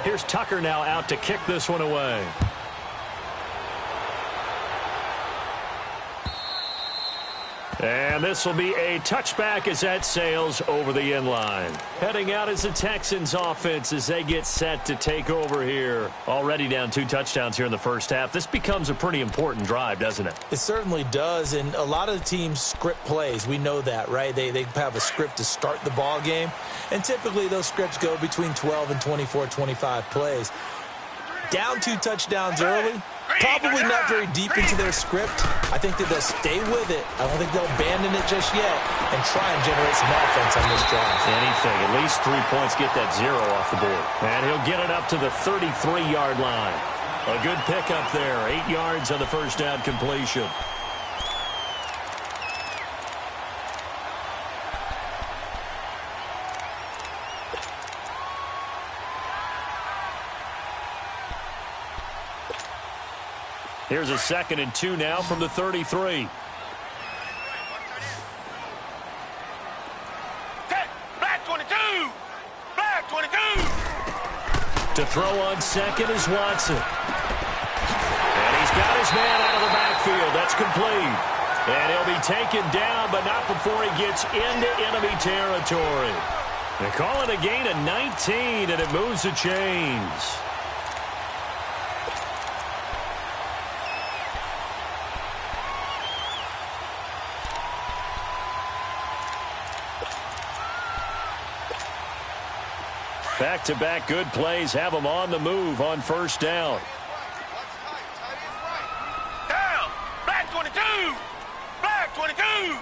Here's Tucker now out to kick this one away. And this will be a touchback as that sails over the end line. Heading out is the Texans offense as they get set to take over here. Already down 2 touchdowns here in the first half. This becomes a pretty important drive, doesn't it? It certainly does, and a lot of the teams script plays. We know that, right? They have a script to start the ball game, and typically those scripts go between 12 and 24, 25 plays. Down 2 touchdowns early, probably not very deep into their script. I think that they'll stay with it. I don't think they'll abandon it just yet and try and generate some offense on this drive. Anything. At least 3 points, get that 0 off the board. And he'll get it up to the 33-yard line. A good pickup there. 8 yards on the first down completion. Here's a 2nd and 2 now from the 33. Black 22! Black 22! To throw on 2nd is Watson. And he's got his man out of the backfield. That's complete. And he'll be taken down, but not before he gets into enemy territory. They call it a gain of 19, and it moves the chains. Back-to-back good plays have them on the move on first down. Down! Black 22! Black 22!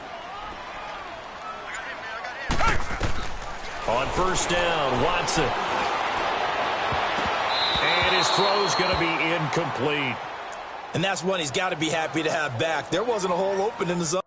On first down, Watson. And his throw's going to be incomplete. And that's one he's got to be happy to have back. There wasn't a hole open in the zone.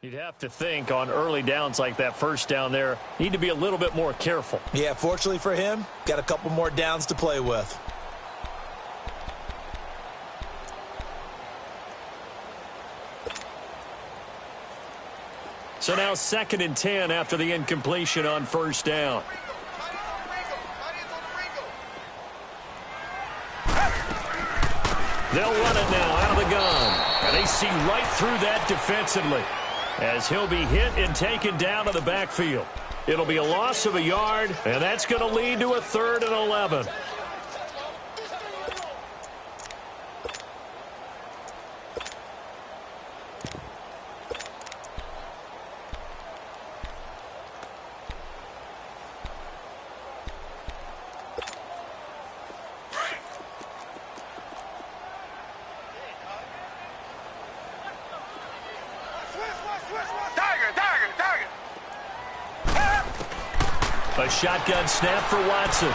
You'd have to think on early downs like that first down there, need to be a little bit more careful. Yeah, fortunately for him, got a couple more downs to play with. So now 2nd and 10 after the incompletion on first down. They'll run it now out of the gun. And they see right through that defensively as he'll be hit and taken down to the backfield. It'll be a loss of a yard, and that's going to lead to a 3rd and 11. A shotgun snap for Watson.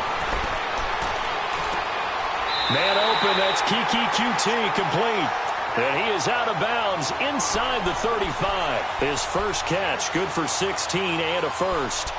Man open, that's Kiki QT complete. And he is out of bounds inside the 35. His first catch, good for 16 and a first.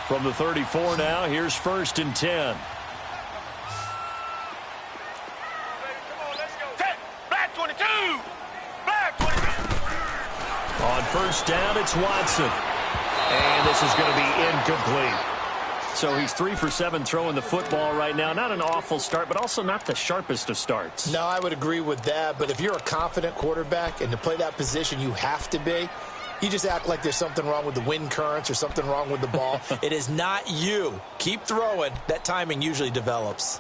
From the 34 now, here's 1st and 10. first down. It's Watson. And this is going to be incomplete. So he's 3 for 7 throwing the football right now. Not an awful start, but also not the sharpest of starts. No, I would agree with that. But if you're a confident quarterback and to play that position you have to be, you just act like there's something wrong with the wind currents or something wrong with the ball. It is not you. Keep throwing. That timing usually develops.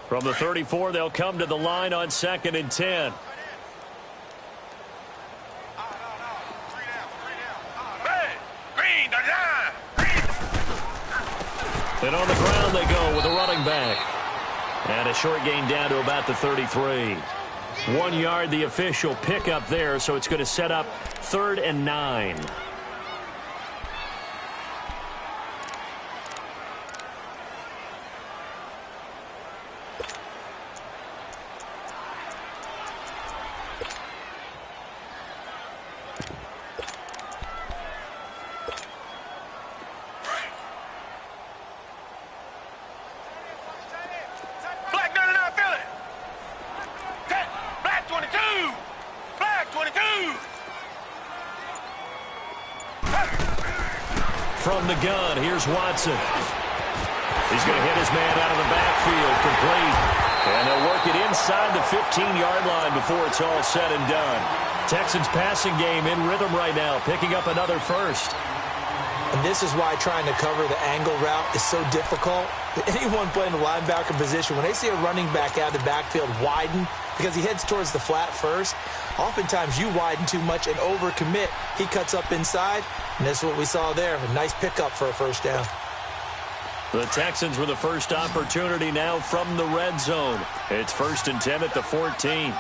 From the 34, they'll come to the line on 2nd and 10. And on the ground they go with a running back. And a short gain down to about the 33. 1 yard, the official pickup there, so it's going to set up 3rd and 9. From the gun, here's Watson. He's going to hit his man out of the backfield, complete. And they'll work it inside the 15-yard line before it's all said and done. Texans passing game in rhythm right now, picking up another first. And this is why trying to cover the angle route is so difficult. Anyone playing the linebacker position, when they see a running back out of the backfield widen because he heads towards the flat first, oftentimes you widen too much and overcommit. He cuts up inside, and this is what we saw there. A nice pickup for a first down. The Texans with the first opportunity now from the red zone. It's 1st and 10 at the 14.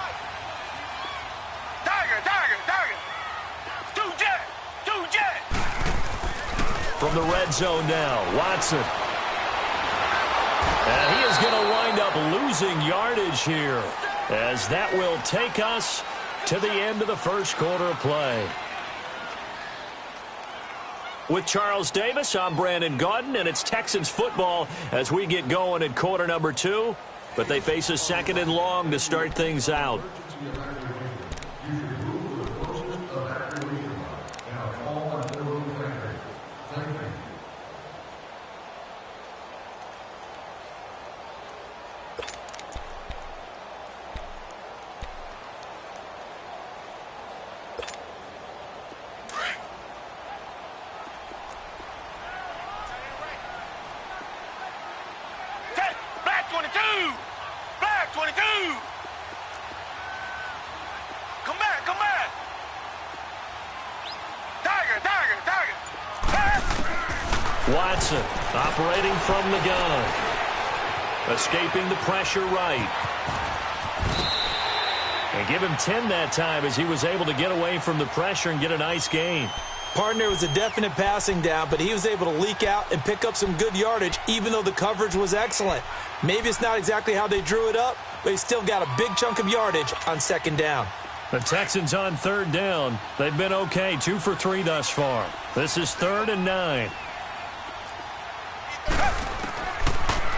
From the red zone now, Watson. And he is going to wind up losing yardage here, as that will take us to the end of the first quarter of play. With Charles Davis, I'm Brandon Gaudin, and it's Texans football as we get going in quarter number 2. But they face a 2nd and long to start things out. Watson operating from the gun. Escaping the pressure right. And give him 10 that time as he was able to get away from the pressure and get a nice gain. Partner was a definite passing down, but he was able to leak out and pick up some good yardage, even though the coverage was excellent. Maybe it's not exactly how they drew it up, but he still got a big chunk of yardage on 2nd down. The Texans on 3rd down. They've been okay, 2 for 3 thus far. This is 3rd and 9.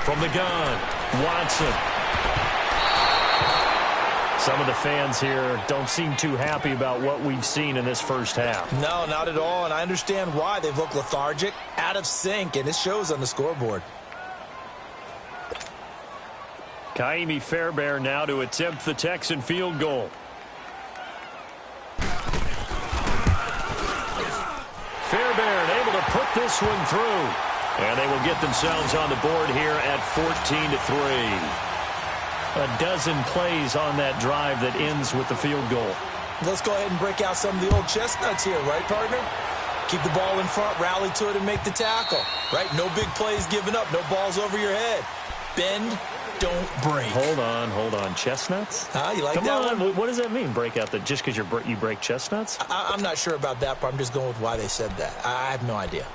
From the gun, Watson. Some of the fans here don't seem too happy about what we've seen in this first half. No, not at all, and I understand why. They've looked lethargic, out of sync, and it shows on the scoreboard. Kaimi Fairbairn now to attempt the Texan field goal. Fairbairn able to put this one through. And they will get themselves on the board here at 14-3. A dozen plays on that drive that ends with the field goal. Let's go ahead and break out some of the old chestnuts here, right, partner? Keep the ball in front, rally to it, and make the tackle, right? No big plays given up, no balls over your head. Bend, don't break. Hold on. Chestnuts? You like Come that on. one? What does that mean, break out? Just because you break chestnuts? I'm not sure about that, but I'm just going with why they said that. I have no idea.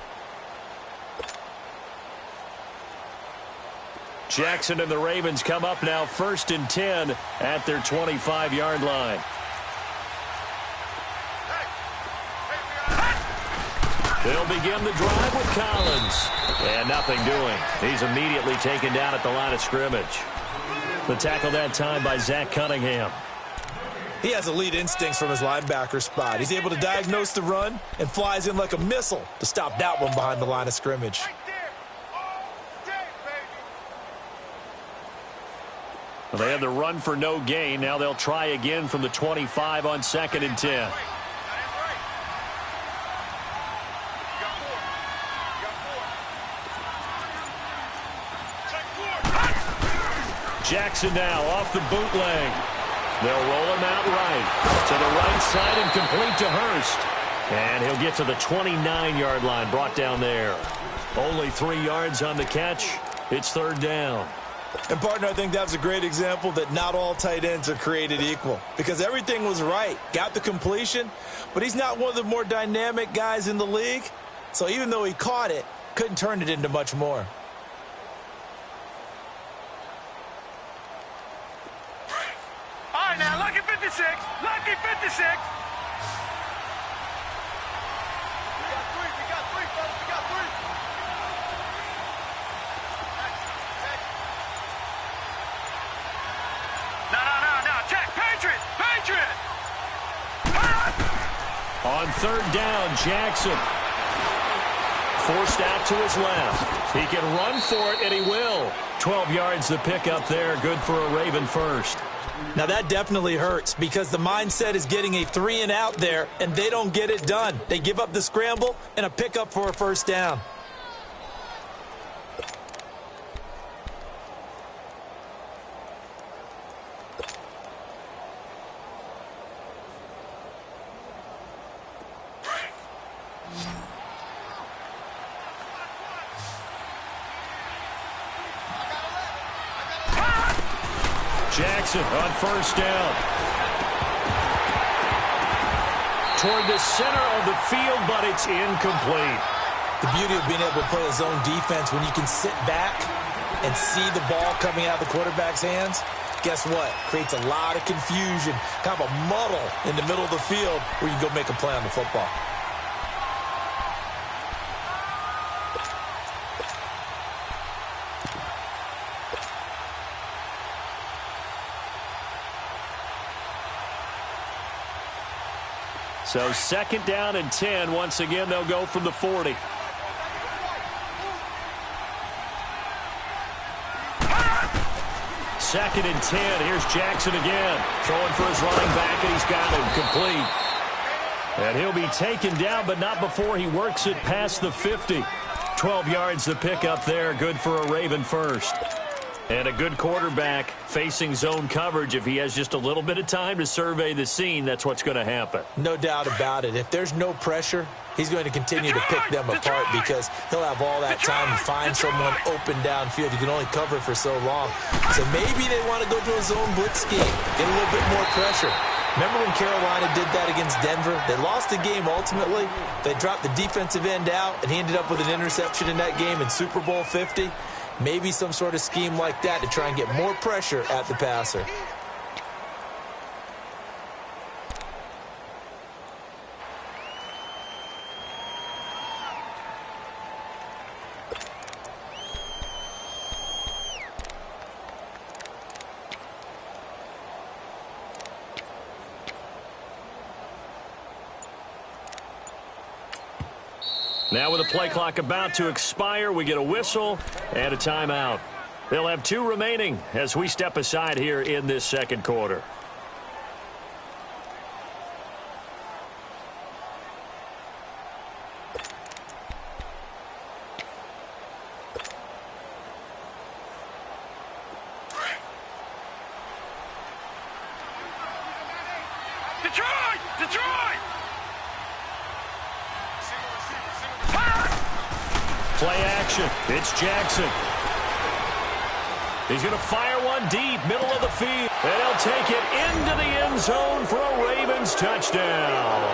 Jackson and the Ravens come up now 1st and 10 at their 25-yard line. They'll begin the drive with Collins. And nothing doing. He's immediately taken down at the line of scrimmage. The tackle that time by Zach Cunningham. He has elite instincts from his linebacker spot. He's able to diagnose the run and flies in like a missile to stop that one behind the line of scrimmage. Well, they had the run for no gain. Now they'll try again from the 25 on 2nd and 10. Jackson now off the bootleg. They'll roll him out right to the right side and complete to Hurst. And he'll get to the 29-yard line, brought down there. Only 3 yards on the catch. It's 3rd down. And, partner, I think that was a great example that not all tight ends are created equal because everything was right. Got the completion, but he's not one of the more dynamic guys in the league. So even though he caught it, couldn't turn it into much more. All right, now, lucky 56. Lucky 56. We got three, fellas. We got three. No. Check. Patriot. Patriot. On 3rd down, Jackson. Forced out to his left. He can run for it, and he will. 12 yards the pickup there. Good for a Raven first. Now, that definitely hurts because the mindset is getting a 3 and out there, and they don't get it done. They give up the scramble and a pickup for a 1st down. Jackson on 1st down. Toward the center of the field, but it's incomplete. The beauty of being able to play a zone defense when you can sit back and see the ball coming out of the quarterback's hands, guess what? Creates a lot of confusion, kind of a muddle in the middle of the field where you can go make a play on the football. So 2nd down and 10. Once again, they'll go from the 40. Second and 10. Here's Jackson again. Throwing for his running back, and he's got him complete. And he'll be taken down, but not before he works it past the 50. 12 yards the pickup there. Good for a Raven first. And a good quarterback facing zone coverage. If he has just a little bit of time to survey the scene, that's what's going to happen. No doubt about it. If there's no pressure, he's going to continue to pick them apart because he'll have all that time to find someone open downfield. You can only cover for so long. So maybe they want to go to a zone blitz scheme, get a little bit more pressure. Remember when Carolina did that against Denver? They lost the game ultimately. They dropped the defensive end out, and he ended up with an interception in that game in Super Bowl 50. Maybe some sort of scheme like that to try and get more pressure at the passer. Now with the play clock about to expire, we get a whistle and a timeout. They'll have 2 remaining as we step aside here in this 2nd quarter. Play action. It's Jackson. He's going to fire one deep, middle of the field. And he'll take it into the end zone for a Ravens touchdown.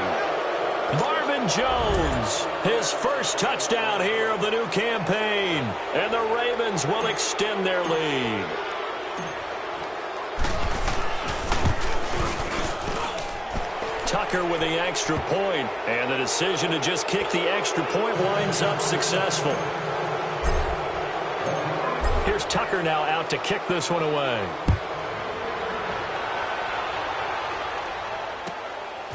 Marvin Jones, his first touchdown here of the new campaign. And the Ravens will extend their lead. Tucker with the extra point, and the decision to just kick the extra point winds up successful. Here's Tucker now out to kick this one away.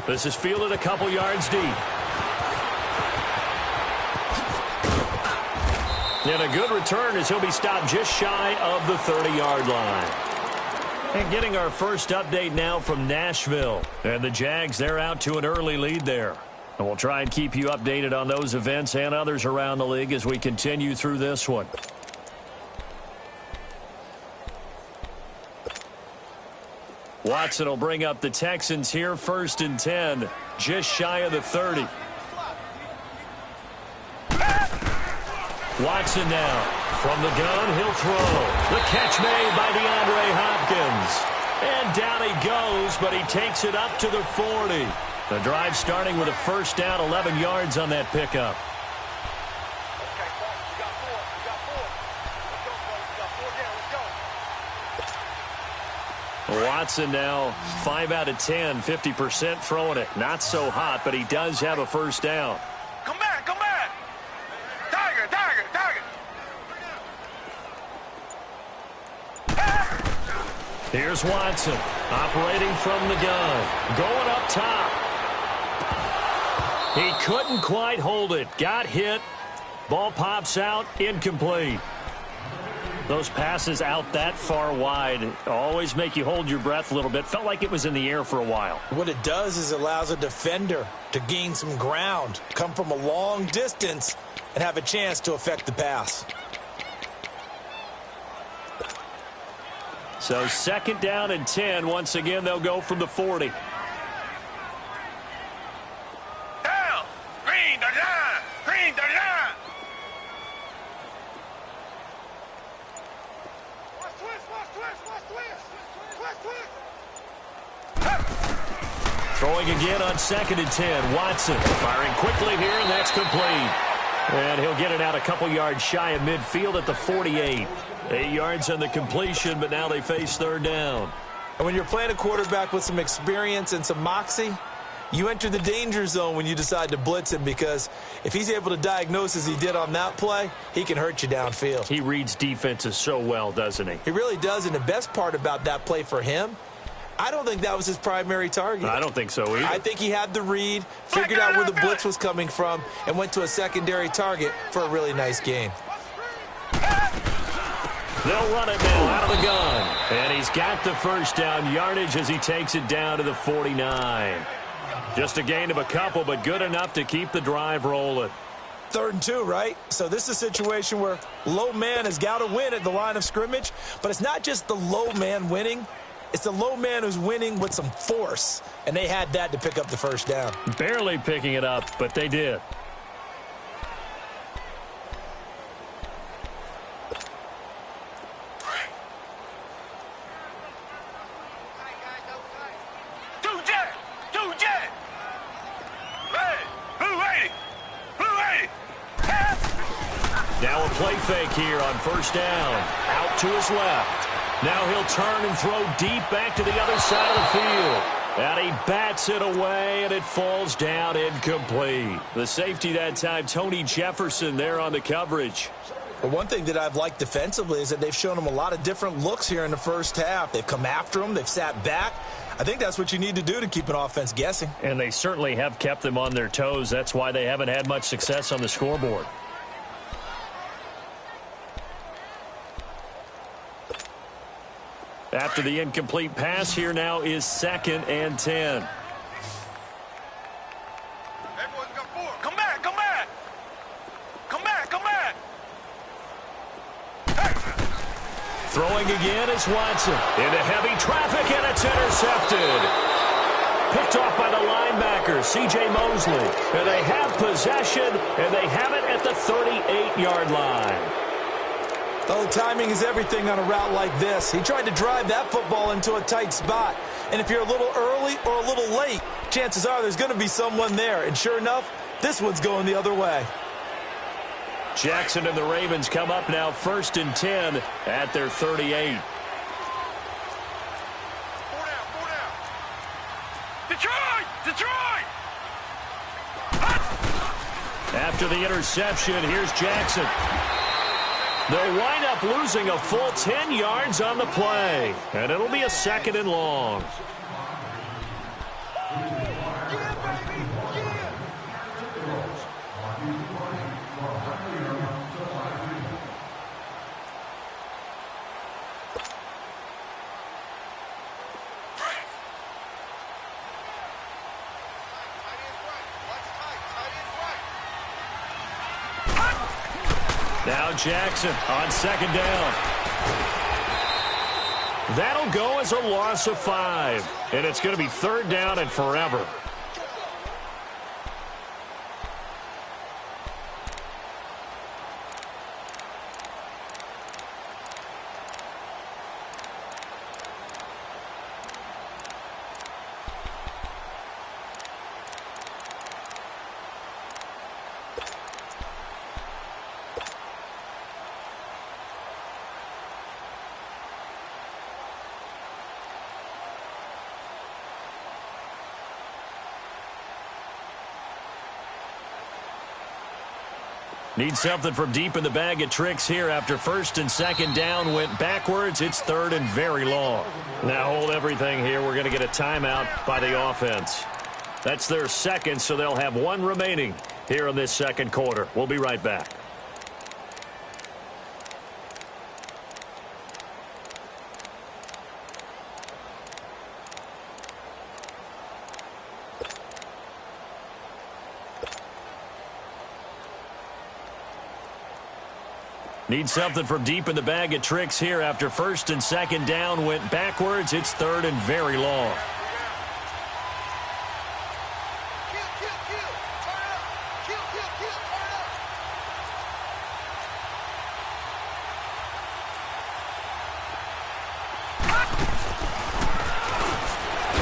This is fielded a couple yards deep. And a good return as he'll be stopped just shy of the 30-yard line. And getting our first update now from Nashville. And the Jags, they're out to an early lead there. And we'll try and keep you updated on those events and others around the league as we continue through this one. Watson will bring up the Texans here, 1st and 10, just shy of the 30. Watson now. From the gun, he'll throw. The catch made by DeAndre Hopkins. And down he goes, but he takes it up to the 40. The drive starting with a first down, 11 yards on that pickup. Watson now 5 out of 10, 50% throwing it. Not so hot, but he does have a first down. Come back, come back. Tiger, tiger, tiger. Here's Watson operating from the gun. Going up top. He couldn't quite hold it. Got hit. Ball pops out. Incomplete. Those passes out that far wide always make you hold your breath a little bit. Felt like it was in the air for a while. What it does is it allows a defender to gain some ground, come from a long distance, and have a chance to affect the pass. So 2nd down and 10. Once again, they'll go from the 40. Down. Green, the line. Green, the line. Watch twist, watch twist, watch twist. Twist, twist. Throwing again on 2nd and 10. Watson firing quickly here, and that's complete. And he'll get it out a couple yards shy of midfield at the 48. 8 yards on the completion, but now they face 3rd down. And when you're playing a quarterback with some experience and some moxie, you enter the danger zone when you decide to blitz him, because if he's able to diagnose as he did on that play, he can hurt you downfield. He reads defenses so well, doesn't he? He really does, and the best part about that play for him, I don't think that was his primary target. I don't think so either. I think he had the read, figured out where the blitz was coming from, and went to a secondary target for a really nice gain. They'll run it now out of the gun. And he's got the first down yardage as he takes it down to the 49. Just a gain of a couple, but good enough to keep the drive rolling. 3rd and 2, right? So this is a situation where low man has got to win at the line of scrimmage, but it's not just the low man winning. It's the low man who's winning with some force, and they had that to pick up the first down. Barely picking it up, but they did. Now a play fake here on 1st down. Out to his left. Now he'll turn and throw deep back to the other side of the field. And he bats it away, and it falls down incomplete. The safety that time, Tony Jefferson, there on the coverage. But one thing that I've liked defensively is that they've shown him a lot of different looks here in the first half. They've come after him. They've sat back. I think that's what you need to do to keep an offense guessing. And they certainly have kept them on their toes. That's why they haven't had much success on the scoreboard. After the incomplete pass, here now is 2nd and 10. Everyone's got 4. Come back, come back. Come back, come back. Hey. Throwing again is Watson. Into heavy traffic, and it's intercepted. Picked off by the linebacker, C.J. Mosley. And they have possession, and they have it at the 38-yard line. Oh, timing is everything on a route like this. He tried to drive that football into a tight spot. And if you're a little early or a little late, chances are there's going to be someone there. And sure enough, this one's going the other way. Jackson and the Ravens come up now 1st and 10 at their 38. 4 down. Detroit! Detroit! After the interception, here's Jackson. They'll wind up losing a full 10 yards on the play. And it'll be a 2nd and long. Now Jackson on second down. That'll go as a loss of 5. And it's going to be third down and forever. Need something from deep in the bag of tricks here after first and second down went backwards. It's third and very long. Now hold everything here. We're going to get a timeout by the offense. That's their second, so they'll have one remaining here in this second quarter. We'll be right back. Need something from deep in the bag of tricks here after first and second down went backwards. It's third and very long.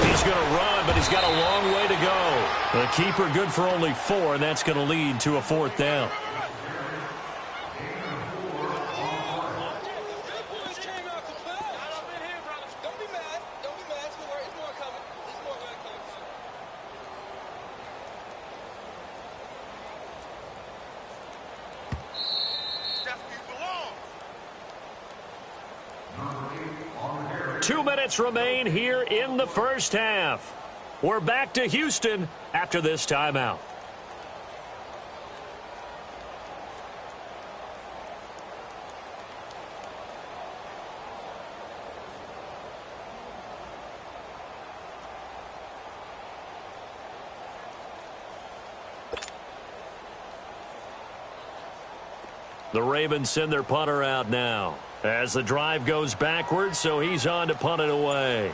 He's going to run, but he's got a long way to go. The keeper good for only 4, and that's going to lead to a fourth down. Remain here in the first half. We're back to Houston after this timeout. The Ravens send their punter out now as the drive goes backwards, so he's on to punt it away.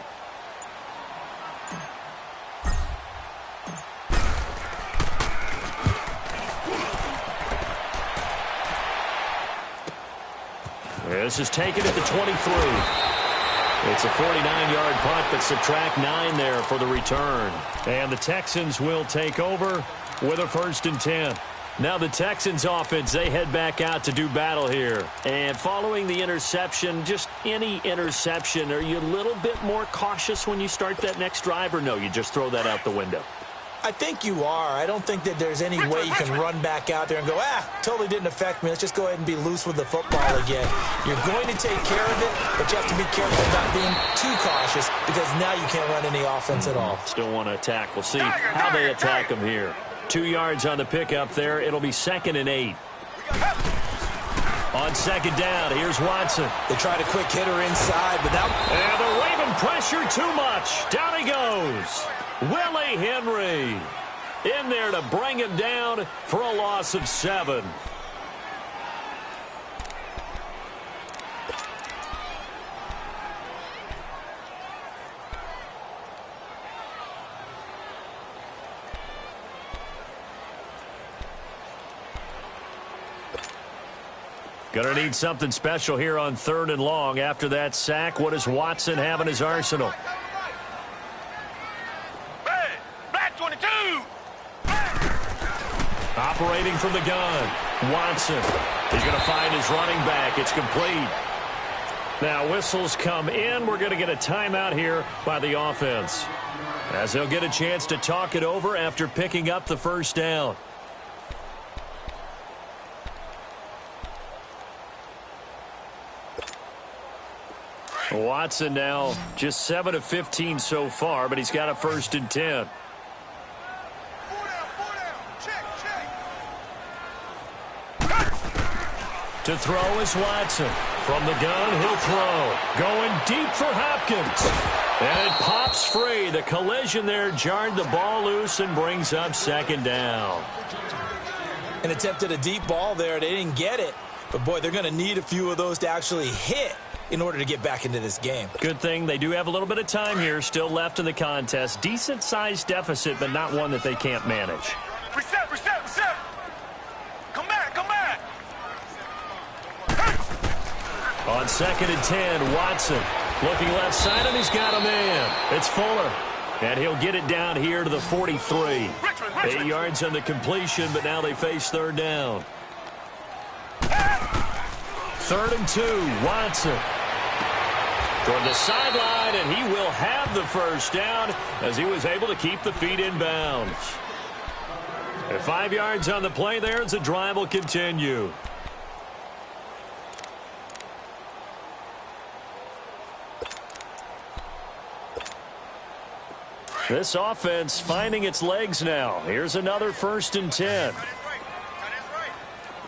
This is taken at the 23. It's a 49-yard punt, but subtract 9 there for the return. And the Texans will take over with a 1st and 10. Now the Texans offense, they head back out to do battle here. And following the interception, just any interception, are you a little bit more cautious when you start that next drive, or no, you just throw that out the window? I think you are. I don't think that there's any way you can run back out there and go, totally didn't affect me. Let's just go ahead and be loose with the football again. You're going to take care of it, but you have to be careful about being too cautious because now you can't run any offense at all. Still want to attack. We'll see how they attack them here. 2 yards on the pickup there. It'll be 2nd and 8. On second down, here's Watson. They tried a quick hitter inside, but that... And the Raven pressure too much. Down he goes. Willie Henry in there to bring him down for a loss of 7. Going to need something special here on 3rd and long. After that sack, what does Watson have in his arsenal? Black 22! Operating from the gun, Watson. He's going to find his running back. It's complete. Now whistles come in. We're going to get a timeout here by the offense, as they'll get a chance to talk it over after picking up the first down. Watson now just 7 of 15 so far, but he's got a 1st and 10. To throw is Watson. From the gun, he'll throw. Going deep for Hopkins. And it pops free. The collision there jarred the ball loose and brings up 2nd down. And attempted a deep ball there. They didn't get it. But, boy, they're going to need a few of those to actually hit in order to get back into this game. Good thing they do have a little bit of time here still left in the contest. Decent-sized deficit, but not one that they can't manage. Reset, reset, reset. Come back, come back. On 2nd and 10, Watson looking left side, and he's got a man. It's Fuller. And he'll get it down here to the 43. 8 yards on the completion, but now they face 3rd down. 3rd and 2, Watson. Toward the sideline, and he will have the 1st down as he was able to keep the feet in bounds. And 5 yards on the play there as the drive will continue. This offense finding its legs now. Here's another 1st and 10.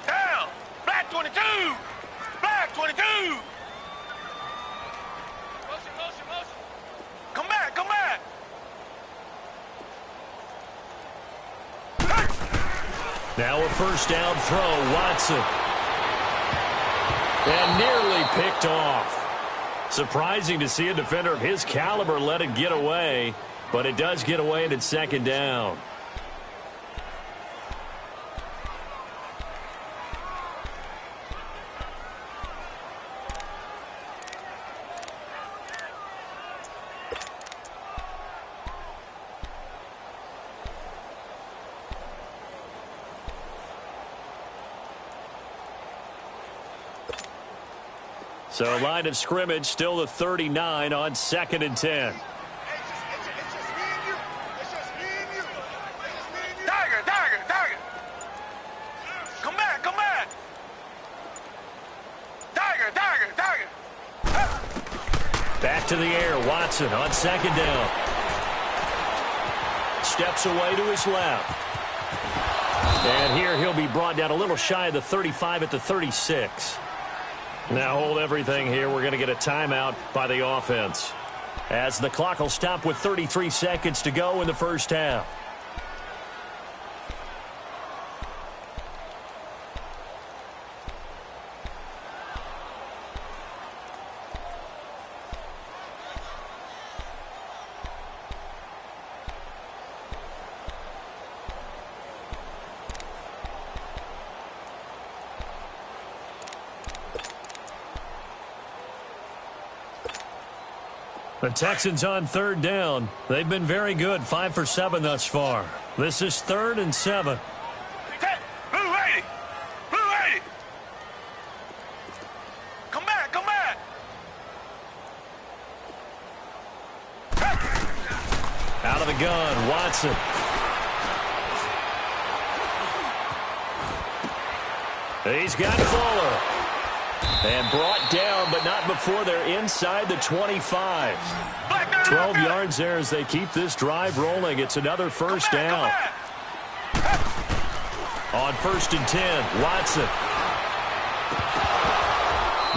Down. Black 22. Black 22. Come back, come back. Now a 1st down throw, Watson. And nearly picked off. Surprising to see a defender of his caliber let it get away. But it does get away, and it's 2nd down. So line of scrimmage still the 39 on 2nd and 10. Back to the air, Watson on 2nd down. Steps away to his left. And here he'll be brought down a little shy of the 35 at the 36. Now hold everything here. We're going to get a timeout by the offense, as the clock will stop with 33 seconds to go in the 1st half. The Texans on 3rd down. They've been very good, 5 for 7 thus far. This is 3rd and 7. Blue 80. Blue 80. Come back, come back. Out of the gun, Watson. He's got Fuller. And brought down, but not before they're inside the 25. 12 yards there as they keep this drive rolling. It's another 1st down. On 1st and 10, Watson.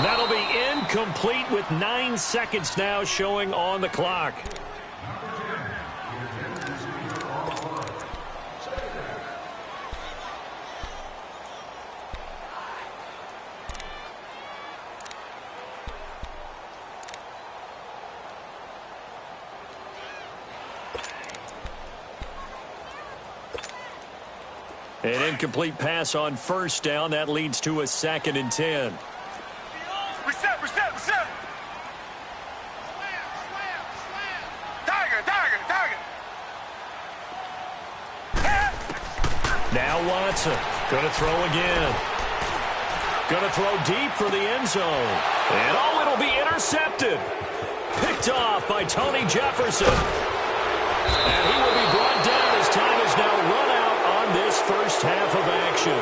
That'll be incomplete with 9 seconds now showing on the clock. An incomplete pass on 1st down. That leads to a 2nd and 10. Reset, reset, reset. Tiger, tiger, tiger. Now Watson. Going to throw again. Going to throw deep for the end zone. And oh, it'll be intercepted. Picked off by Tony Jefferson. And he will be brought down as time is now run out on this 1st half of action.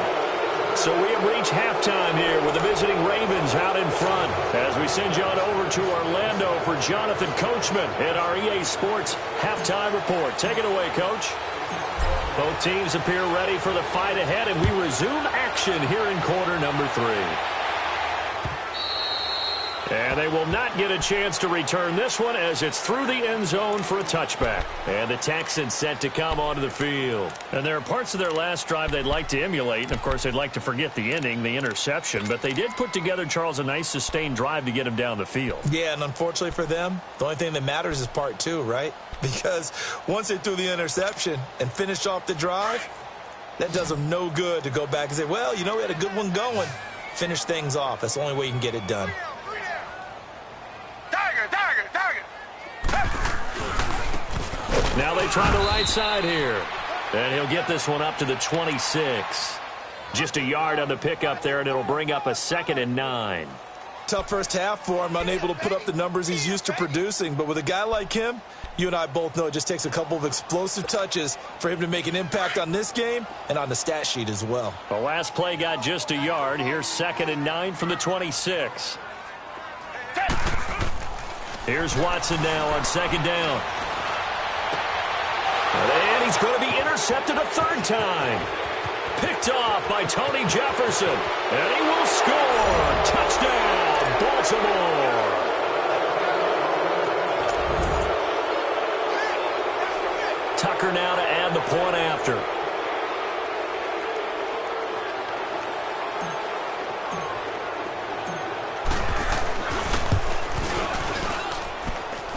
So we have reached halftime here with the visiting Ravens out in front. As we send you on over to Orlando for Jonathan Coachman at our EA Sports Halftime Report. Take it away, Coach. Both teams appear ready for the fight ahead, and we resume action here in quarter number 3. And they will not get a chance to return this one as it's through the end zone for a touchback. And the Texans set to come onto the field. And there are parts of their last drive they'd like to emulate. And, of course, they'd like to forget the ending, the interception. But they did put together, Charles, a nice sustained drive to get him down the field. Yeah, and unfortunately for them, the only thing that matters is part two, right? Because once they threw the interception and finished off the drive, that does them no good to go back and say, well, you know, we had a good one going. Finish things off. That's the only way you can get it done. Now they try the right side here. And he'll get this one up to the 26. Just a yard on the pickup there, and it'll bring up a 2nd and 9. Tough first half for him, unable to put up the numbers he's used to producing. But with a guy like him, you and I both know it just takes a couple of explosive touches for him to make an impact on this game and on the stat sheet as well. The last play got just a yard. Here's 2nd and 9 from the 26. Here's Watson now on 2nd down. And he's going to be intercepted a 3rd time. Picked off by Tony Jefferson. And he will score. Touchdown, Baltimore. Tucker now to add the point after.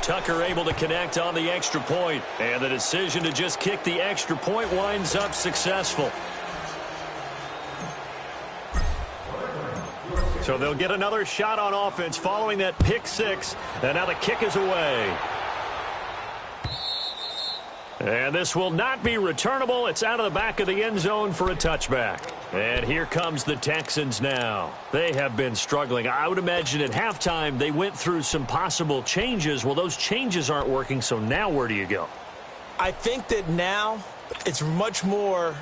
Tucker able to connect on the extra point, and the decision to just kick the extra point winds up successful. So they'll get another shot on offense following that pick 6, and now the kick is away. And this will not be returnable. It's out of the back of the end zone for a touchback. And here comes the Texans now. They have been struggling. I would imagine at halftime they went through some possible changes. Well, those changes aren't working, so now where do you go? I think that now it's much more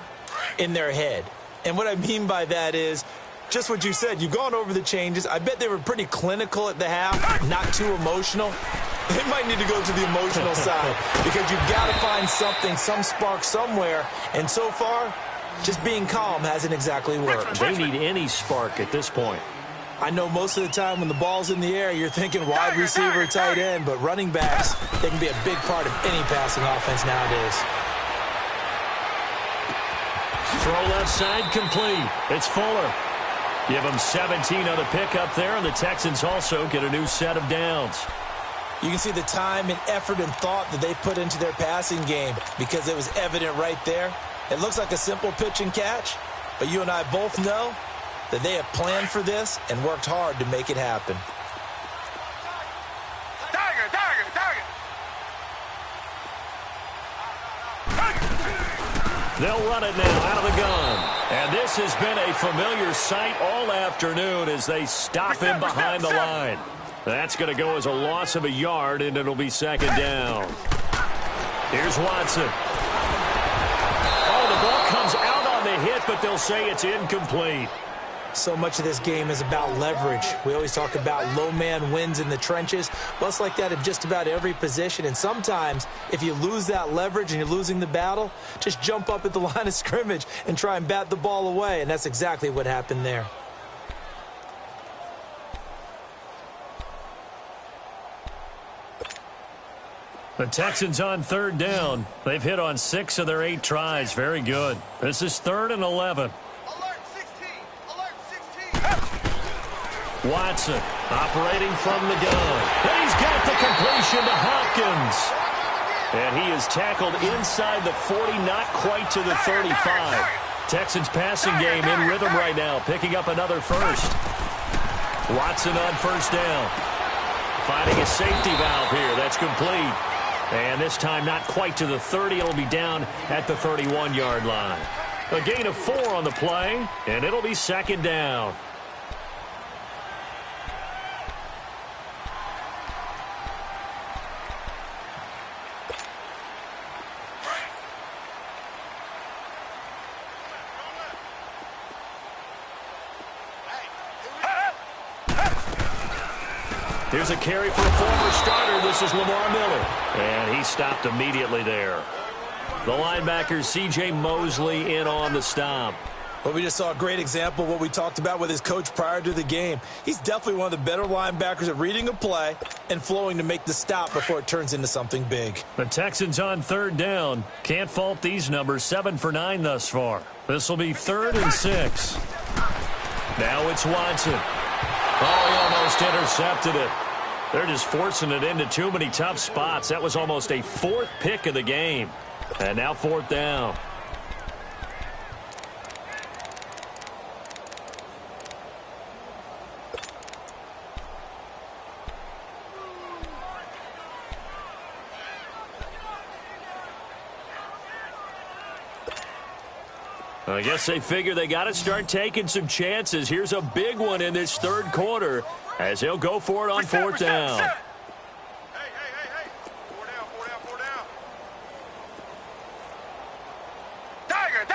in their head. And what I mean by that is just what you said. You've gone over the changes. I bet they were pretty clinical at the half, not too emotional. They might need to go to the emotional side because you've got to find something, some spark somewhere. And so far, just being calm hasn't exactly worked. They need any spark at this point. I know most of the time when the ball's in the air, you're thinking wide receiver, tight end, but running backs, they can be a big part of any passing offense nowadays. Throw left side complete. It's Fuller. Give them 17 on the pickup there, and the Texans also get a new set of downs. You can see the time and effort and thought that they put into their passing game because it was evident right there. It looks like a simple pitch and catch, but you and I both know that they have planned for this and worked hard to make it happen. They'll run it now out of the gun. And this has been a familiar sight all afternoon as they stop him behind the line. That's going to go as a loss of a yard, and it'll be 2nd down. Here's Watson. Oh, the ball comes out on the hit, but they'll say it's incomplete. So much of this game is about leverage. We always talk about low man wins in the trenches. Well, it's like that in just about every position. And sometimes, if you lose that leverage and you're losing the battle, just jump up at the line of scrimmage and try and bat the ball away. And that's exactly what happened there. The Texans on 3rd down. They've hit on 6 of their 8 tries. Very good. This is 3rd and 11. Watson operating from the gun. And he's got the completion to Hopkins. And he is tackled inside the 40, not quite to the 35. Texans passing game in rhythm right now, picking up another first. Watson on 1st down. Finding a safety valve here. That's complete. And this time not quite to the 30. It'll be down at the 31-yard line. A gain of 4 on the play, and it'll be 2nd down. Here's a carry for a former starter. This is Lamar Miller. And he stopped immediately there. The linebacker, C.J. Mosley, in on the stop. Well, we just saw a great example of what we talked about with his coach prior to the game. He's definitely one of the better linebackers at reading a play and flowing to make the stop before it turns into something big. The Texans on third down. Can't fault these numbers. 7 for 9 thus far. This will be 3rd and 6. Now it's Watson. Oh, he almost intercepted it. They're just forcing it into too many tough spots. That was almost a 4th pick of the game. And now 4th down. I guess they figure they got to start taking some chances. Here's a big one in this 3rd quarter as he'll go for it on 4th down. Hey. 4 down. Tiger.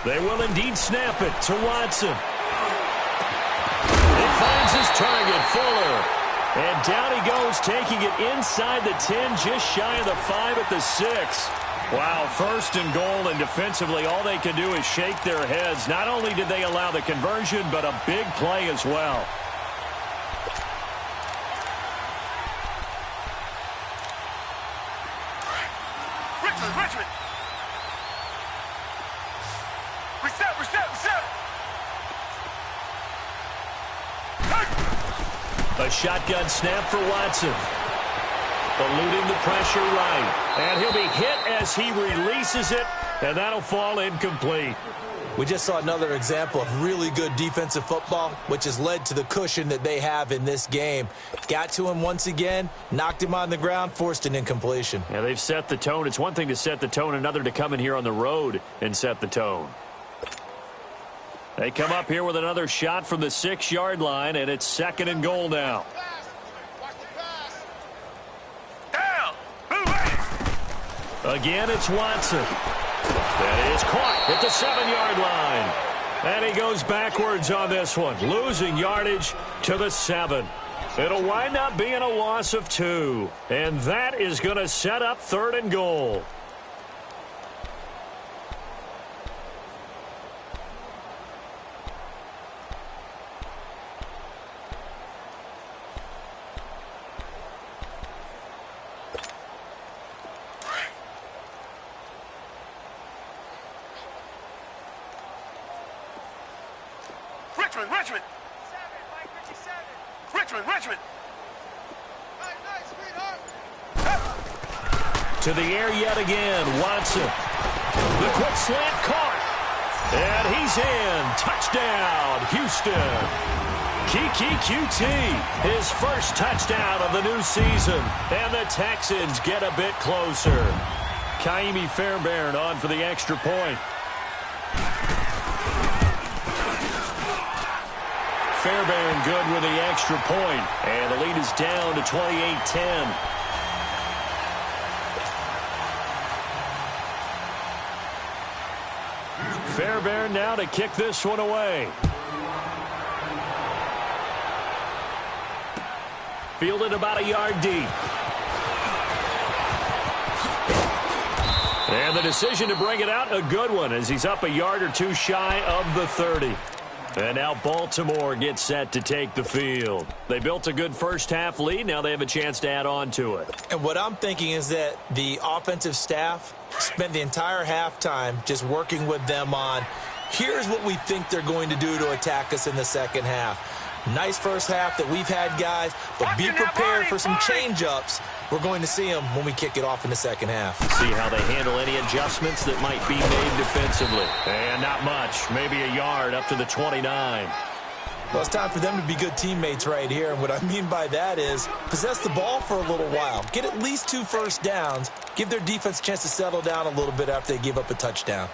They will indeed snap it to Watson. He finds his target, Fuller. And down he goes, taking it inside the 10, just shy of the 5 at the 6. Wow, 1st and goal, and defensively all they can do is shake their heads. Not only did they allow the conversion, but a big play as well. Richmond. Reset. A shotgun snap for Watson. Eluding the pressure right. And he'll be hit as he releases it, and that'll fall incomplete. We just saw another example of really good defensive football, which has led to the cushion that they have in this game. Got to him once again, knocked him on the ground, forced an incompletion. Yeah, they've set the tone. It's one thing to set the tone, another to come in here on the road and set the tone. They come up here with another shot from the 6-yard line, and it's 2nd and goal now. Again, it's Watson. That is caught at the 7-yard line. And he goes backwards on this one, losing yardage to the 7. It'll wind up being a loss of 2. And that is going to set up 3rd and goal. Richmond. To the air yet again, Watson. The quick slant caught. And he's in. Touchdown, Houston. Kiki QT, his first touchdown of the new season. And the Texans get a bit closer. Kaimi Fairbairn on for the extra point. Fairbairn good with the extra point. And the lead is down to 28-10. Fairbairn now to kick this one away. Fielded about a yard deep. And the decision to bring it out, a good one, as he's up a yard or two shy of the 30. And now Baltimore gets set to take the field. They built a good first-half lead. Now they have a chance to add on to it. And what I'm thinking is that the offensive staff spent the entire halftime just working with them on, here's what we think they're going to do to attack us in the second half. Nice first half that we've had, guys, but be prepared for some change-ups. We're going to see them when we kick it off in the second half. See how they handle any adjustments that might be made defensively. And not much, maybe a yard up to the 29. Well, it's time for them to be good teammates right here. And what I mean by that is possess the ball for a little while. Get at least 2 first downs. Give their defense a chance to settle down a little bit after they give up a touchdown.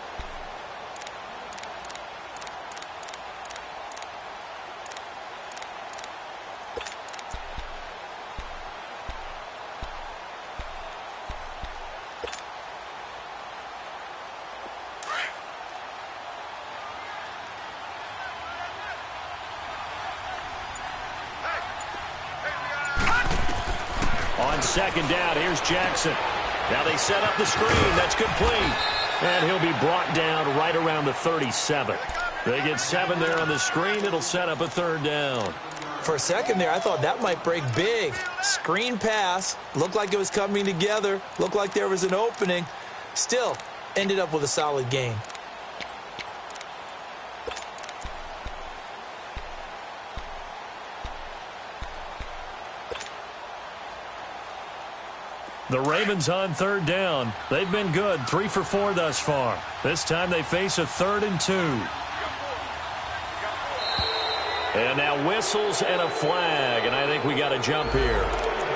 On second down, here's Jackson. Now they set up the screen. That's complete. And he'll be brought down right around the 37. They get 7 there on the screen. It'll set up a 3rd down. For a second there, I thought that might break big. Screen pass. Looked like it was coming together. Looked like there was an opening. Still, ended up with a solid gain. The Ravens on 3rd down. They've been good, 3 for 4 thus far. This time they face a 3rd and 2. And now whistles and a flag, and I think we got a jump here.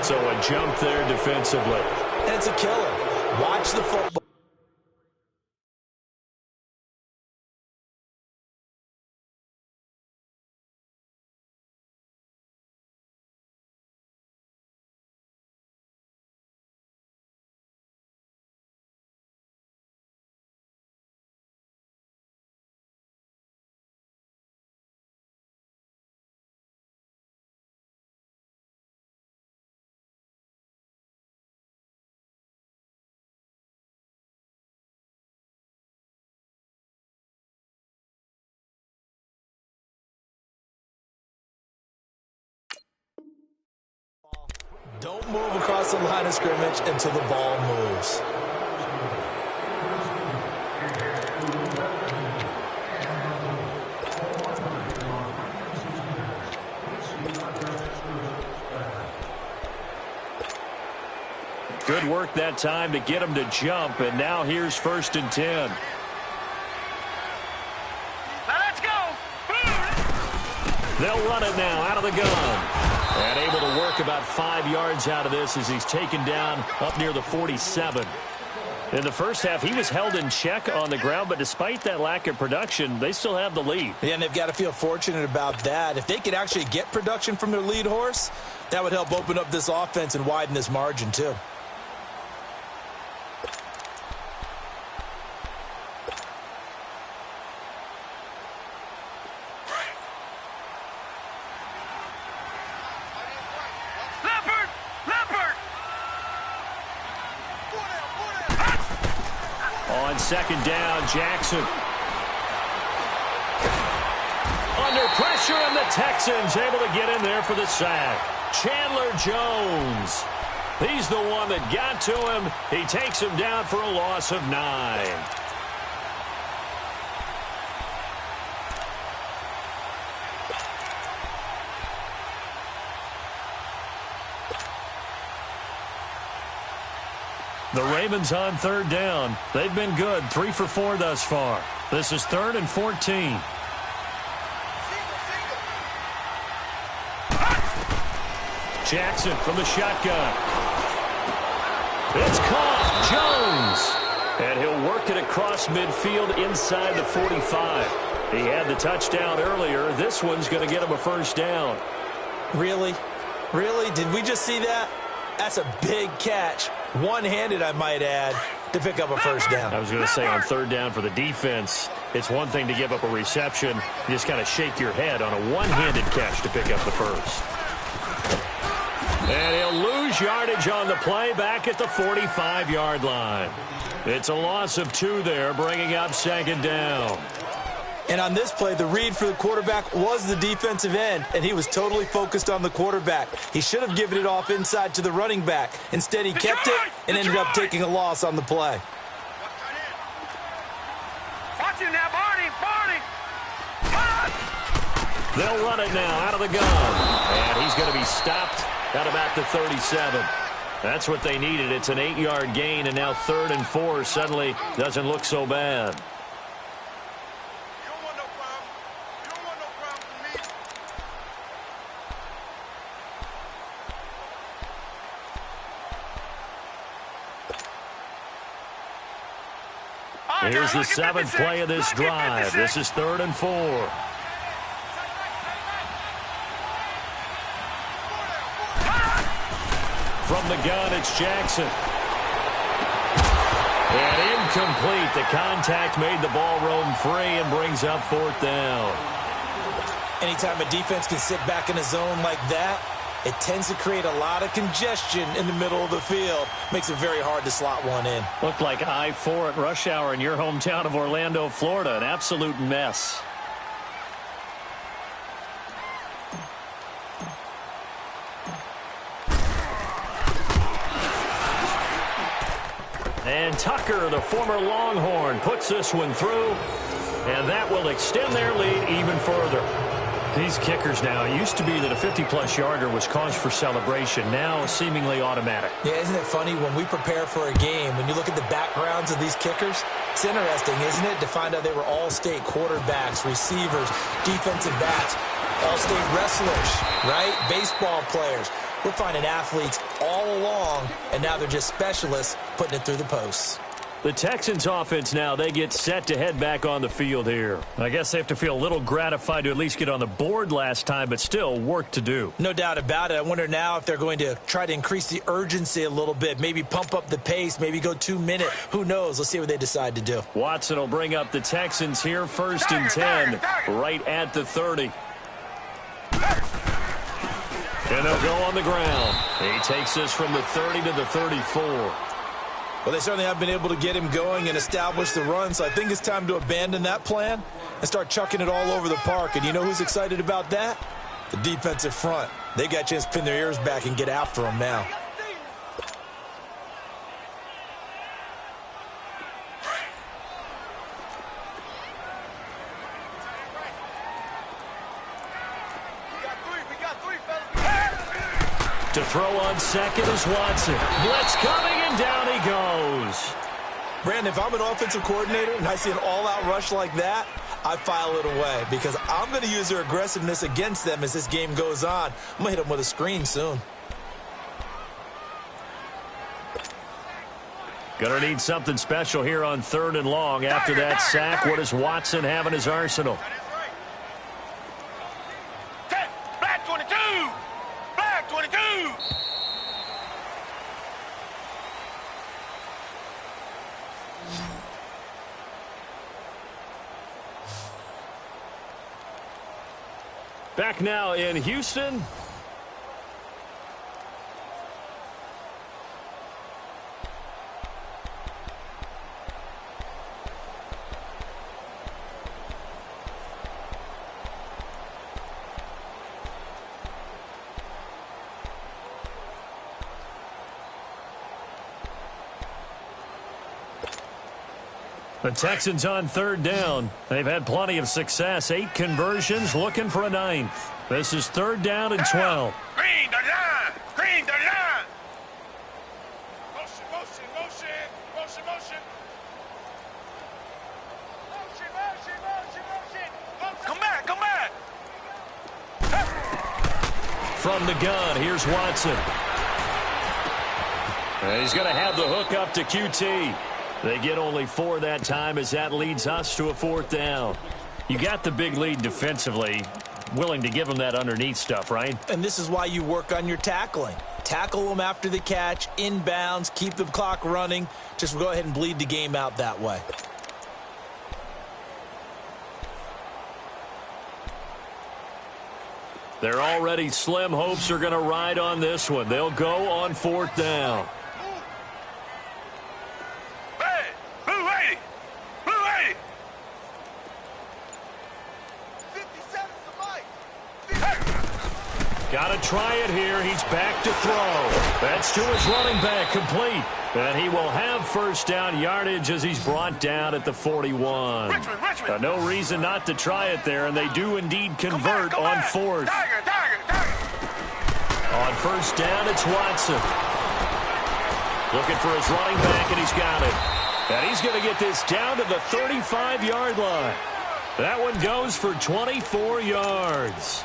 So a jump there defensively. And it's a killer. Watch the football. Don't move across the line of scrimmage until the ball moves. Good work that time to get him to jump, and now here's 1st and 10. Let's go. They'll run it now out of the gun. And able to work about 5 yards out of this as he's taken down up near the 47. In the first half, he was held in check on the ground, but despite that lack of production, they still have the lead. Yeah, and they've got to feel fortunate about that. If they could actually get production from their lead horse, that would help open up this offense and widen this margin too. On 2nd down, Jackson. Under pressure, and the Texans able to get in there for the sack. Chandler Jones. He's the one that got to him. He takes him down for a loss of 9. The Ravens on 3rd down. They've been good, 3 for 4 thus far. This is 3rd and 14. Jackson from the shotgun. It's caught. Jones. And he'll work it across midfield inside the 45. He had the touchdown earlier. This one's going to get him a 1st down. Really? Really? Did we just see that? That's a big catch. One-handed, I might add, to pick up a 1st down. I was going to say on 3rd down for the defense, it's one thing to give up a reception. You just kind of shake your head on a one-handed catch to pick up the 1st. And he'll lose yardage on the play back at the 45-yard line. It's a loss of 2 there, bringing up 2nd down. And on this play, the read for the quarterback was the defensive end, and he was totally focused on the quarterback. He should have given it off inside to the running back. Instead, he kept it and ended up taking a loss on the play. Watch him now, Barney. They'll run it now out of the gun. And he's going to be stopped at about the 37. That's what they needed. It's an 8-yard gain, and now 3rd and 4 suddenly doesn't look so bad. Here's the 7th play of this drive. This is 3rd and 4. From the gun, it's Jackson. And incomplete. The contact made the ball roam free and brings up 4th down. Anytime a defense can sit back in a zone like that, it tends to create a lot of congestion in the middle of the field. Makes it very hard to slot one in. Looked like I-4 at rush hour in your hometown of Orlando, Florida. An absolute mess. And Tucker, the former Longhorn, puts this one through. And that will extend their lead even further. These kickers now, it used to be that a 50-plus yarder was cause for celebration. Now seemingly automatic. Yeah, isn't it funny when we prepare for a game, when you look at the backgrounds of these kickers, it's interesting, isn't it, to find out they were all-state quarterbacks, receivers, defensive backs, all-state wrestlers, right? Baseball players. We're finding athletes all along, and now they're just specialists putting it through the posts. The Texans offense now, they get set to head back on the field here. I guess they have to feel a little gratified to at least get on the board last time, but still work to do. No doubt about it. I wonder now if they're going to try to increase the urgency a little bit, maybe pump up the pace, maybe go 2-minute. Who knows? Let's see what they decide to do. Watson will bring up the Texans here, 1st and 10, right at the 30. And they'll go on the ground. He takes this from the 30 to the 34. Well, they certainly have been able to get him going and establish the run, so I think it's time to abandon that plan and start chucking it all over the park. And you know who's excited about that? The defensive front. They got a chance to pin their ears back and get after him now. To throw on second is Watson. Blitz coming, and down he goes. Brandon, if I'm an offensive coordinator and I see an all-out rush like that, I file it away because I'm going to use their aggressiveness against them as this game goes on. I'm going to hit them with a screen soon. Going to need something special here on 3rd and long. After that sack, what does Watson have in his arsenal? Black 22! Black 22! Back now in Houston. The Texans on 3rd down. They've had plenty of success. 8 conversions, looking for a 9th. This is 3rd down and 12. Green the line! Green the line! Motion, motion, motion, motion, motion. Motion, motion, motion, motion. Come back, come back! From the gun, here's Watson. And he's going to have the hook up to QT. They get only 4 that time as that leads us to a 4th down. You got the big lead defensively. Willing to give them that underneath stuff, right? And this is why you work on your tackling. Tackle them after the catch, inbounds, keep the clock running. Just go ahead and bleed the game out that way. They're already slim hopes are going to ride on this one. They'll go on 4th down. Got to try it here. He's back to throw. That's to his running back, complete. And he will have 1st down yardage as he's brought down at the 41. Richmond. No reason not to try it there, and they do indeed convert on 4th. Tiger. On 1st down, it's Watson. Looking for his running back, and he's got it. And he's going to get this down to the 35-yard line. That one goes for 24 yards.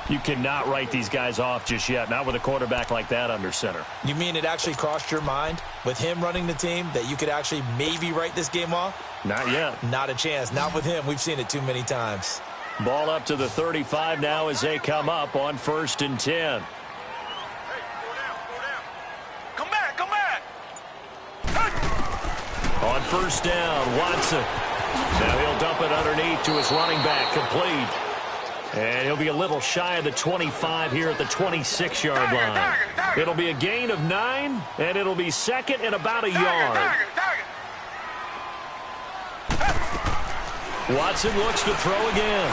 You cannot write these guys off just yet, not with a quarterback like that under center. You mean it actually crossed your mind with him running the team that you could actually maybe write this game off? Not yet. Not a chance. Not with him. We've seen it too many times. Ball up to the 35 now as they come up on 1st and 10. Come back, come back! On 1st down, Watson. Now he'll dump it underneath to his running back, complete. And he'll be a little shy of the 25 here at the 26-yard line. It'll be a gain of 9, and it'll be second and about a yard. Watson looks to throw again.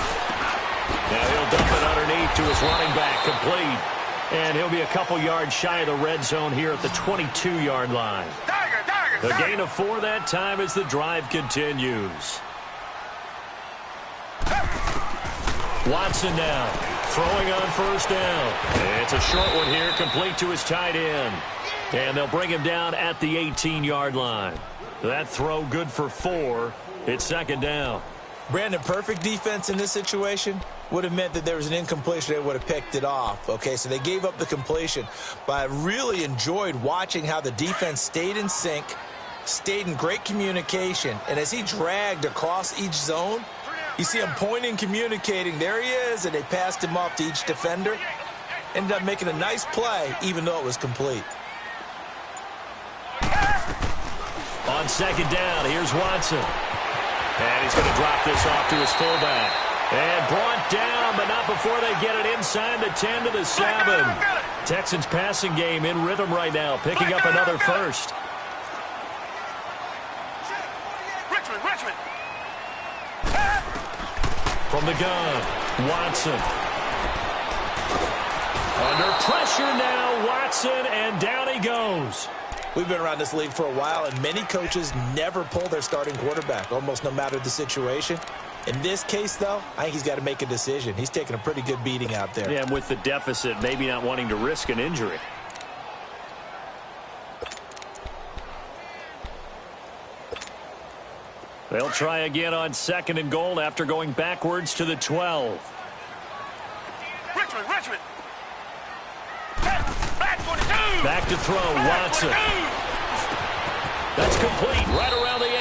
Now he'll dump it underneath to his running back, complete. And he'll be a couple yards shy of the red zone here at the 22-yard line. A gain of 4 that time as the drive continues. Watson now throwing on first down. It's a short one here, complete to his tight end. And they'll bring him down at the 18-yard line. That throw good for 4. It's second down. Brandon, perfect defense in this situation would have meant that there was an incompletion. They would have picked it off. Okay, so they gave up the completion. But I really enjoyed watching how the defense stayed in sync, stayed in great communication. And as he dragged across each zone, you see him pointing, communicating. There he is, and they passed him off to each defender. Ended up making a nice play, even though it was complete. On second down, here's Watson. And he's going to drop this off to his fullback. And brought down, but not before they get it inside the 10 to the 7. Texans passing game in rhythm right now, picking up another first. Richmond. From the gun, Watson. Under pressure now, Watson, and down he goes. We've been around this league for a while, and many coaches never pull their starting quarterback, almost no matter the situation. In this case, though, I think he's got to make a decision. He's taking a pretty good beating out there. Yeah, and with the deficit, maybe not wanting to risk an injury. They'll try again on second and goal after going backwards to the 12. Richmond. Back to throw, Watson. That's complete, right around the 8.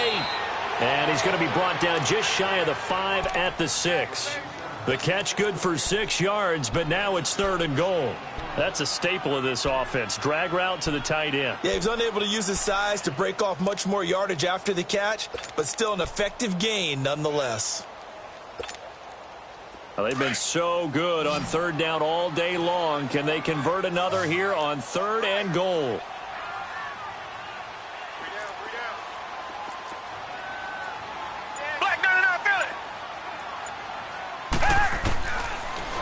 And he's going to be brought down just shy of the 5 at the 6. The catch good for 6 yards, but now it's third and goal. That's a staple of this offense. Drag route to the tight end. Yeah, he was unable to use his size to break off much more yardage after the catch, but still an effective gain nonetheless. Well, they've been so good on third down all day long. Can they convert another here on third and goal?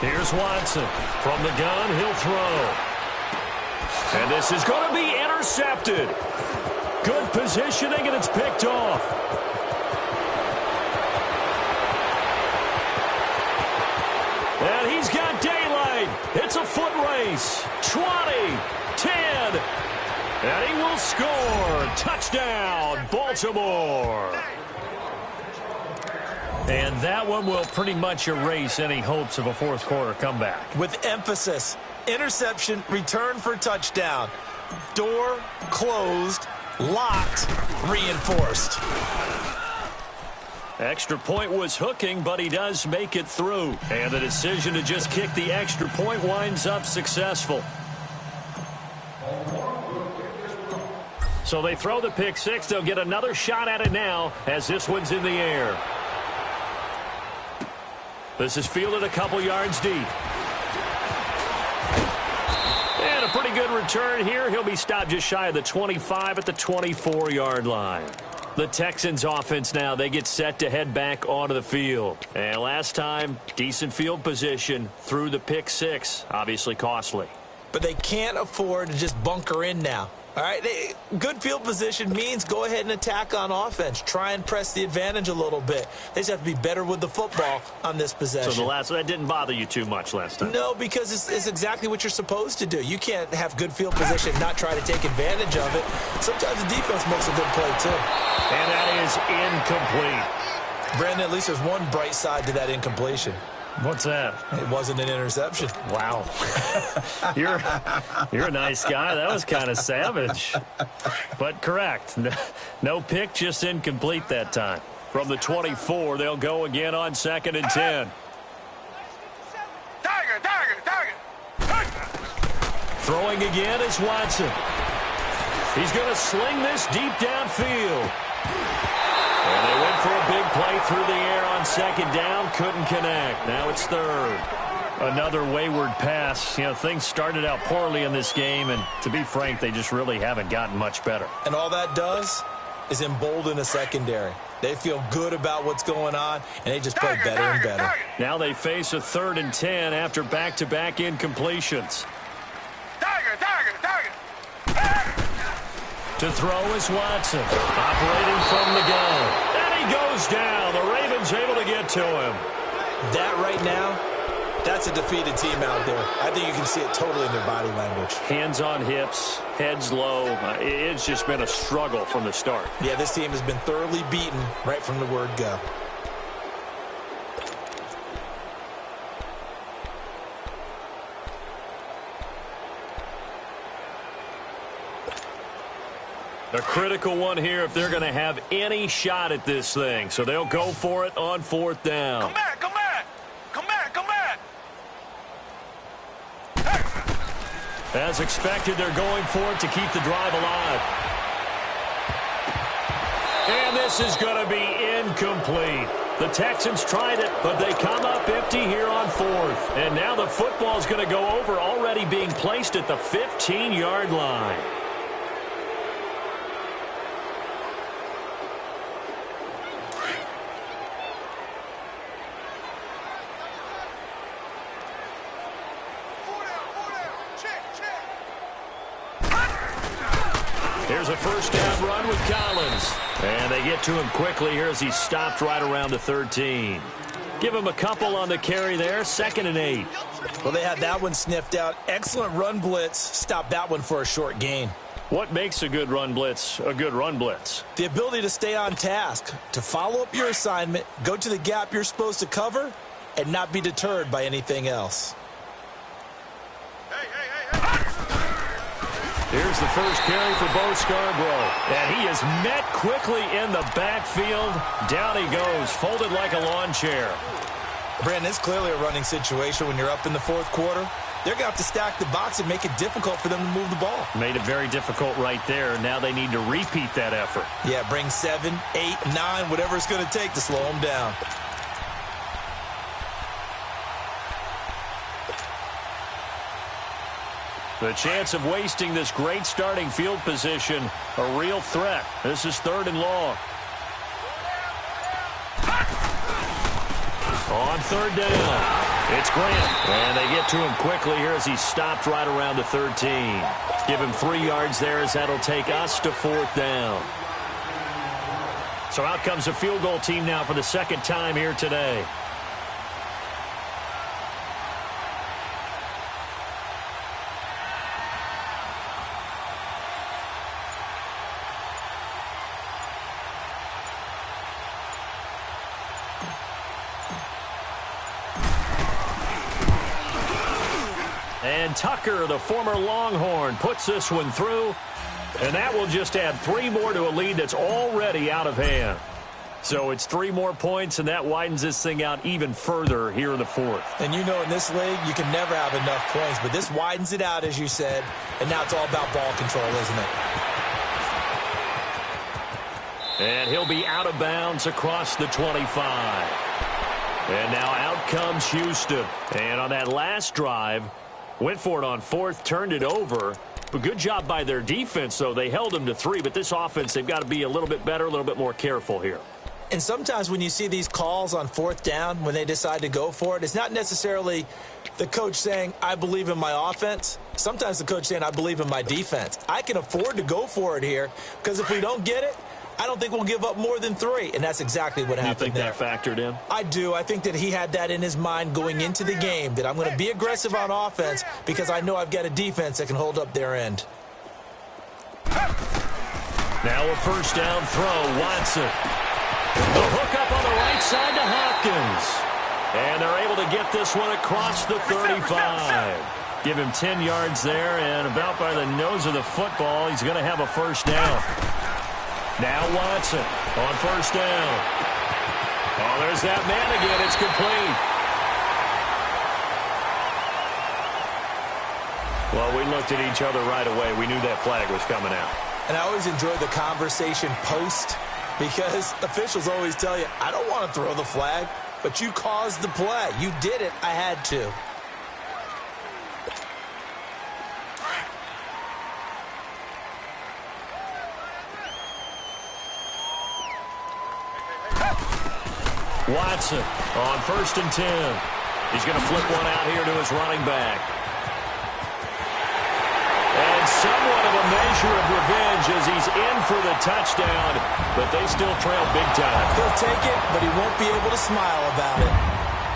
Here's Watson. From the gun, he'll throw. And this is going to be intercepted. Good positioning, and it's picked off. And he's got daylight. It's a foot race. 20, 10, and he will score. Touchdown, Baltimore. And that one will pretty much erase any hopes of a fourth quarter comeback. With emphasis, interception, return for touchdown. Door closed, locked, reinforced. Extra point was hooking, but he does make it through. And the decision to just kick the extra point winds up successful. So they throw the pick six. They'll get another shot at it now as this one's in the air. This is fielded a couple yards deep. And a pretty good return here. He'll be stopped just shy of the 25 at the 24-yard line. The Texans offense now, they get set to head back onto the field. And last time, decent field position through the pick six. Obviously costly. But they can't afford to just bunker in now. All right, good field position means go ahead and attack on offense. Try and press the advantage a little bit. They just have to be better with the football on this possession. So that didn't bother you too much last time? No, because it's exactly what you're supposed to do. You can't have good field position and not try to take advantage of it. Sometimes the defense makes a good play, too. And that is incomplete. Brandon, at least there's one bright side to that incompletion. What's that? It wasn't an interception. Wow. You're a nice guy. That was kind of savage. But correct. No pick, just incomplete that time. From the 24, they'll go again on second and 10. Tiger. Throwing again is Watson. He's going to sling this deep downfield. And they went for a big play through the air on second down. Couldn't connect. Now it's third. Another wayward pass. You know, things started out poorly in this game, and to be frank, they just really haven't gotten much better. And all that does is embolden a secondary. They feel good about what's going on, and they just play better and better. Now they face a 3rd and 10 after back-to-back incompletions. To throw is Watson, operating from the gun. And he goes down. The Ravens able to get to him. That right now, that's a defeated team out there. I think you can see it totally in their body language. Hands on hips, heads low. It's just been a struggle from the start. Yeah, this team has been thoroughly beaten right from the word go. A critical one here if they're going to have any shot at this thing. So they'll go for it on 4th down. Come back, come back. Come back, come back. As expected, they're going for it to keep the drive alive. And this is going to be incomplete. The Texans tried it, but they come up empty here on 4th. And now the football's going to go over, already being placed at the 15-yard line. Here's a 1st down run with Collins. And they get to him quickly here as he stopped right around the 13. Give him a couple on the carry there, 2nd and 8. Well, they had that one sniffed out. Excellent run blitz. Stop that one for a short gain. What makes a good run blitz a good run blitz? The ability to stay on task, to follow up your assignment, go to the gap you're supposed to cover, and not be deterred by anything else. Here's the first carry for Bo Scarborough. And he is met quickly in the backfield. Down he goes, folded like a lawn chair. Brandon, it's clearly a running situation when you're up in the 4th quarter. They're going to have to stack the box and make it difficult for them to move the ball. Made it very difficult right there. Now they need to repeat that effort. Yeah, bring 7, 8, 9, whatever it's going to take to slow them down. The chance of wasting this great starting field position, a real threat. This is 3rd and long. On 3rd down, it's Grant. And they get to him quickly here as he stopped right around the 13. Give him 3 yards there as that'll take us to 4th down. So out comes a field goal team now for the 2nd time here today. And Tucker, the former Longhorn, puts this one through. And that will just add 3 more to a lead that's already out of hand. So it's 3 more points, and that widens this thing out even further here in the 4th. And you know in this league, you can never have enough points. But this widens it out, as you said. And now it's all about ball control, isn't it? And he'll be out of bounds across the 25. And now out comes Houston. And on that last drive, went for it on 4th, turned it over. But good job by their defense, though. They held them to 3, but this offense, they've got to be a little bit better, a little bit more careful here. And sometimes when you see these calls on 4th down, when they decide to go for it, it's not necessarily the coach saying, I believe in my offense. Sometimes the coach saying, I believe in my defense. I can afford to go for it here because if we don't get it, I don't think we'll give up more than 3, and that's exactly what happened there. You think that factored in? I do. I think that he had that in his mind going into the game, that I'm going to be aggressive on offense because I know I've got a defense that can hold up their end. Now a 1st down throw, Watson. The hook up on the right side to Hopkins. And they're able to get this one across the 35. Give him 10 yards there, and about by the nose of the football, he's going to have a 1st down. Now Watson on 1st down. Oh, there's that man again. It's complete. Well, we looked at each other right away. We knew that flag was coming out. And I always enjoy the conversation post Because officials always tell you, I don't want to throw the flag, but you caused the play. You did it. I had to. Watson on 1st and 10. He's going to flip one out here to his running back. And somewhat of a measure of revenge as he's in for the touchdown, but they still trail big time. He'll take it, but he won't be able to smile about it.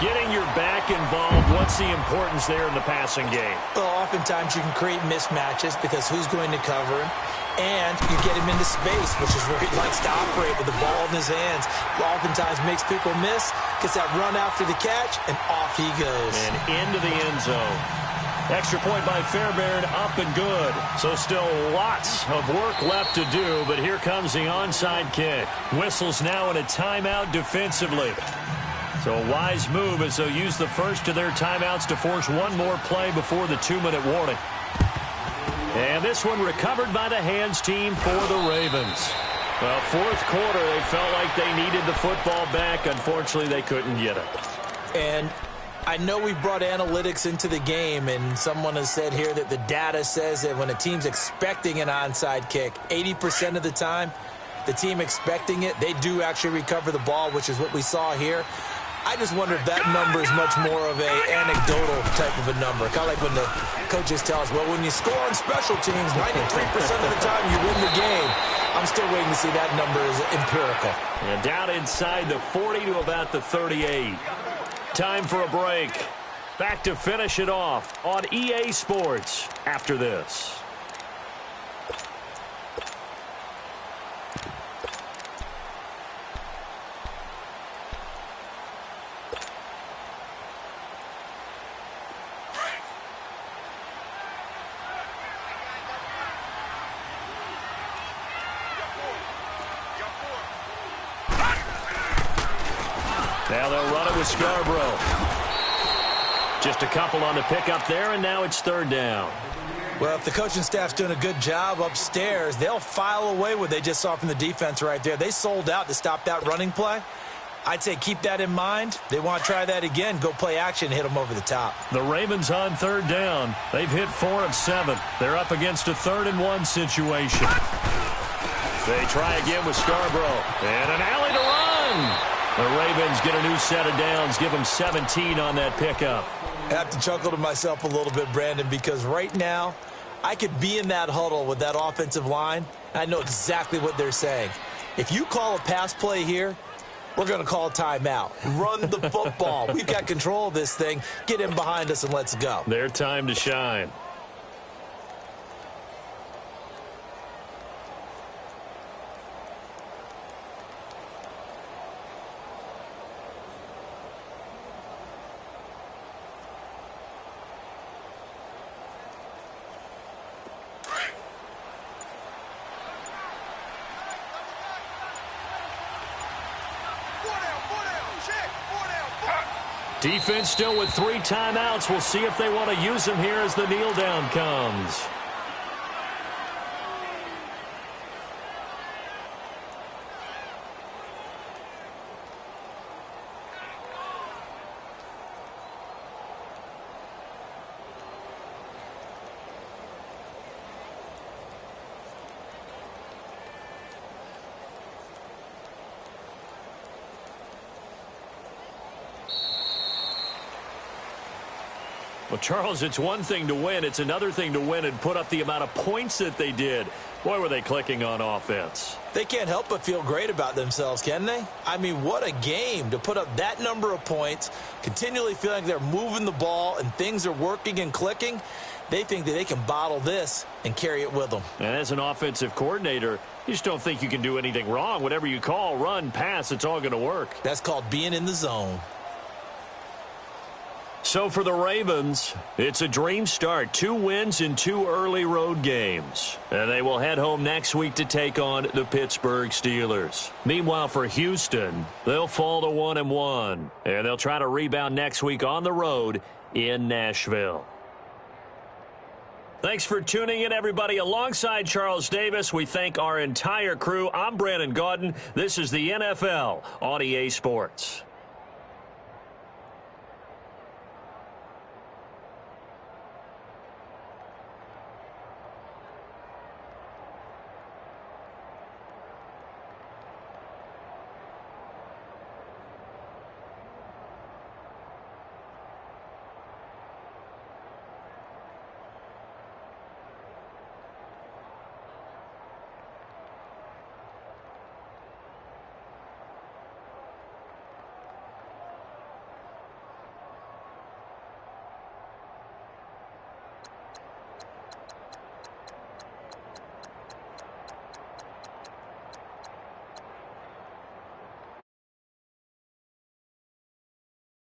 Getting your back involved, what's the importance there in the passing game? Well, oftentimes you can create mismatches because who's going to cover him? And you get him into space, which is where he likes to operate with the ball in his hands. Oftentimes makes people miss, gets that run after the catch, and off he goes. And into the end zone. Extra point by Fairbairn, up and good. So still lots of work left to do, but here comes the onside kick. Whistles now in a timeout defensively. So a wise move as they'll use the first of their timeouts to force one more play before the 2-minute warning. And this one recovered by the hands team for the Ravens. Well, fourth quarter, they felt like they needed the football back. Unfortunately, they couldn't get it. And I know we brought analytics into the game, and someone has said here that the data says that when a team's expecting an onside kick, 80% of the time, the team expecting it, they do actually recover the ball, which is what we saw here. I just wonder if that number is much more of a anecdotal type of a number. Kind of like when the coaches tell us, well, when you score on special teams, 93% of the time you win the game. I'm still waiting to see that number is empirical. And down inside the 40 to about the 38. Time for a break. Back to finish it off on EA Sports after this. Now they'll run it with Scarborough. Just a couple on the pickup there, and now it's 3rd down. Well, if the coaching staff's doing a good job upstairs, they'll file away what they just saw from the defense right there. They sold out to stop that running play. I'd say keep that in mind. They want to try that again. Go play action, hit them over the top. The Ravens on 3rd down. They've hit 4 of 7. They're up against a 3rd and 1 situation. They try again with Scarborough. And an alley to run. The Ravens get a new set of downs, give them 17 on that pickup. I have to chuckle to myself a little bit, Brandon, because right now I could be in that huddle with that offensive line, and I know exactly what they're saying. If you call a pass play here, we're going to call a timeout. Run the football. We've got control of this thing. Get in behind us and let's go. Their time to shine. Defense still with 3 timeouts. We'll see if they want to use them here as the kneel down comes. Well, Charles, it's one thing to win. It's another thing to win and put up the amount of points that they did. Boy, were they clicking on offense. They can't help but feel great about themselves, can they? I mean, what a game to put up that number of points, continually feeling like they're moving the ball and things are working and clicking. They think that they can bottle this and carry it with them. And as an offensive coordinator, you just don't think you can do anything wrong. Whatever you call, run, pass, it's all going to work. That's called being in the zone. So for the Ravens, it's a dream start. 2 wins in 2 early road games. And they will head home next week to take on the Pittsburgh Steelers. Meanwhile, for Houston, they'll fall to 1-1. And they'll try to rebound next week on the road in Nashville. Thanks for tuning in, everybody. Alongside Charles Davis, we thank our entire crew. I'm Brandon Gaudin. This is the NFL on EA Sports.